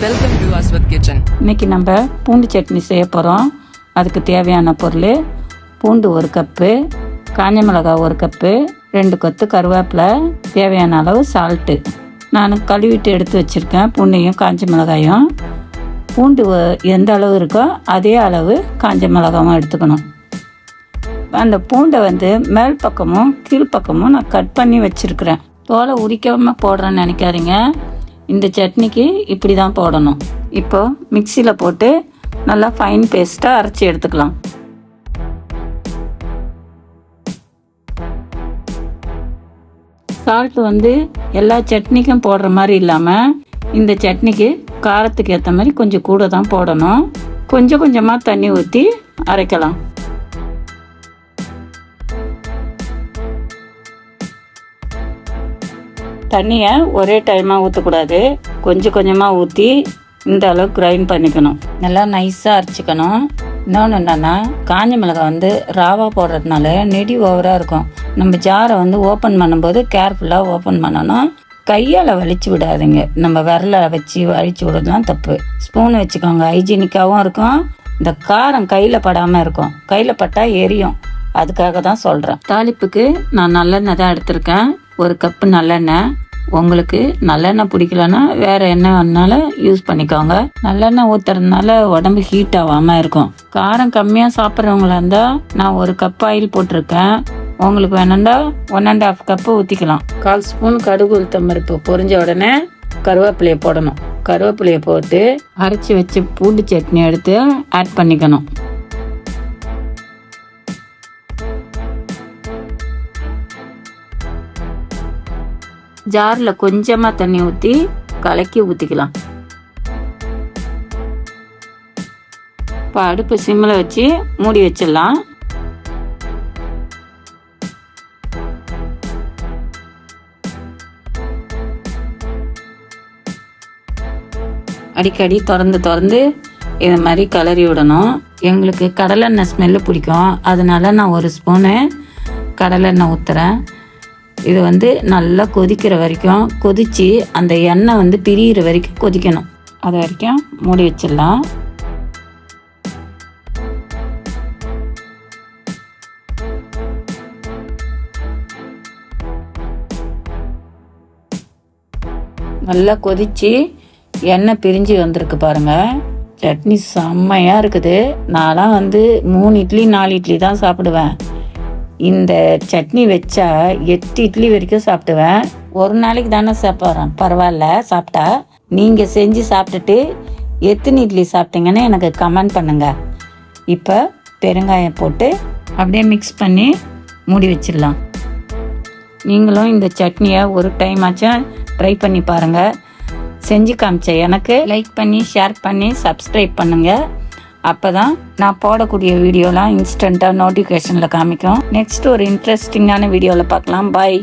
Welcome to Ashwath kitchen. இன்றைக்கி நம்ம பூண்டு சட்னி செய்ய போகிறோம். அதுக்கு தேவையான பொருள்: பூண்டு 1 கப்பு, காஞ்ச மிளகாய் 1 கப்பு, 2 கொத்து கருவேப்பிலை, தேவையான அளவு சால்ட்டு. நான் கழுவிட்டு எடுத்து வச்சுருக்கேன் பூண்டையும் காஞ்ச மிளகாயும். பூண்டு எந்த அளவு இருக்கோ அதே அளவு காஞ்ச மிளகாயும் எடுத்துக்கணும். அந்த பூண்டை மேல் பக்கமும் கீழ்ப்பக்கமும் நான் கட் பண்ணி வச்சுருக்கிறேன். தோலை உரிக்காமல் போடுறேன்னு நினைக்காதீங்க. இந்த சட்னிக்கு இப்படி தான் போடணும். இப்போ மிக்சியில் போட்டு நல்லா ஃபைன் பேஸ்ட்டாக அரைச்சி எடுத்துக்கலாம். சால்ட்டு எல்லா சட்னிக்கும் போடுற மாதிரி இல்லாமல் இந்த சட்னிக்கு காரத்துக்கு ஏற்ற மாதிரி கொஞ்சம் கூட தான் போடணும். கொஞ்சம் கொஞ்சமாக தண்ணி ஊற்றி அரைக்கலாம். தண்ணியை ஒரே டைமாக ஊற்றக்கூடாது. கொஞ்சம் கொஞ்சமாக ஊற்றி இந்த அளவுக்கு கிரைண்ட் பண்ணிக்கணும். நல்லா நைஸாக அரைச்சிக்கணும். இன்னொன்று என்னென்னா, காஞ்ச மிளகாய் ராவாக போடுறதுனால நெடி ஓவராக இருக்கும். நம்ம ஜாரை ஓப்பன் பண்ணும்போது கேர்ஃபுல்லாக ஓப்பன் பண்ணணும். கையால் வலிச்சு விடாதுங்க. நம்ம விரலை வச்சு வலிச்சு விடுறதுலாம் தப்பு. ஸ்பூன் வச்சுக்கோங்க. ஹைஜீனிக்காகவும் இருக்கும். இந்த காரம் கையில் படாமல் இருக்கும். கையில் பட்டால் எரியும். அதுக்காக தான் சொல்கிறேன். தாளிப்புக்கு நான் நல்லெண்ணெய் தான் எடுத்திருக்கேன். 1 கப்பு நல்லெண்ணெய். உங்களுக்கு நல்லெண்ணெய் பிடிக்கலன்னா வேறு எண்ணெய் வேணாலும் யூஸ் பண்ணிக்கோங்க. நல்லெண்ணெய் ஊற்றுறதுனால உடம்பு ஹீட் ஆகாமல் இருக்கும். காரம் கம்மியாக சாப்பிட்றவங்களா இருந்தால் நான் 1 கப் ஆயில் போட்டிருக்கேன். உங்களுக்கு வேணுண்டா 1½ கப்பு ஊற்றிக்கலாம். 1/4 ஸ்பூன் கடுகு உளுத்தம்பருப்பு பொரிஞ்ச உடனே கருவேப்பிலையை போடணும். கருவேப்பிலையை போட்டு அரைச்சி வச்சு பூண்டு சட்னி எடுத்து ஆட் பண்ணிக்கணும். ஜாரில் கொஞ்சமாக தண்ணி ஊற்றி கலக்கி ஊற்றிக்கலாம். இப்போ அடுப்பு சிம்மில் வச்சு மூடி வச்சிடலாம். அடிக்கடி திறந்து இது மாதிரி கிளறி விடணும். எங்களுக்கு கடலெண்ணெய் ஸ்மெல்லு பிடிக்கும். அதனால நான் 1 ஸ்பூனு கடலெண்ணெய் ஊற்றுறேன். இது நல்லா கொதிக்கிற வரைக்கும் கொதித்து அந்த எண்ணெய் பிரியிற வரைக்கும் கொதிக்கணும். அது வரைக்கும் மூடி வச்சிடலாம். நல்லா கொதித்து எண்ணெய் பிரிஞ்சு வந்திருக்கு பாருங்கள். சட்னி செம்மையாக இருக்குது. நான்லாம் 3 இட்லி 4 இட்லி தான் சாப்பிடுவேன். இந்த சட்னி வச்சா 8 இட்லி வரைக்கும் சாப்பிடுவேன். ஒரு நாளைக்கு தானே சாப்பிட்றேன், பரவாயில்ல சாப்பிட்டா. நீங்கள் செஞ்சு சாப்பிட்டுட்டு எத்தனை இட்லி சாப்பிட்டீங்கன்னு எனக்கு கமெண்ட் பண்ணுங்கள். இப்போ பெருங்காயம் போட்டு அப்படியே மிக்ஸ் பண்ணி மூடி வச்சிடலாம். நீங்களும் இந்த சட்னியை ஒரு டைம் ஆச்சும் ட்ரை பண்ணி பாருங்கள். செஞ்சு காமிச்ச எனக்கு லைக் பண்ணி ஷேர் பண்ணி சப்ஸ்கிரைப் பண்ணுங்கள். அப்போ தான் நான் போடக்கூடிய வீடியோலாம் இன்ஸ்டண்ட்டாக நோட்டிஃபிகேஷனில் காமிக்கும். நெக்ஸ்ட் ஒரு இன்ட்ரெஸ்டிங்கான வீடியோவில் பார்க்கலாம். பாய்.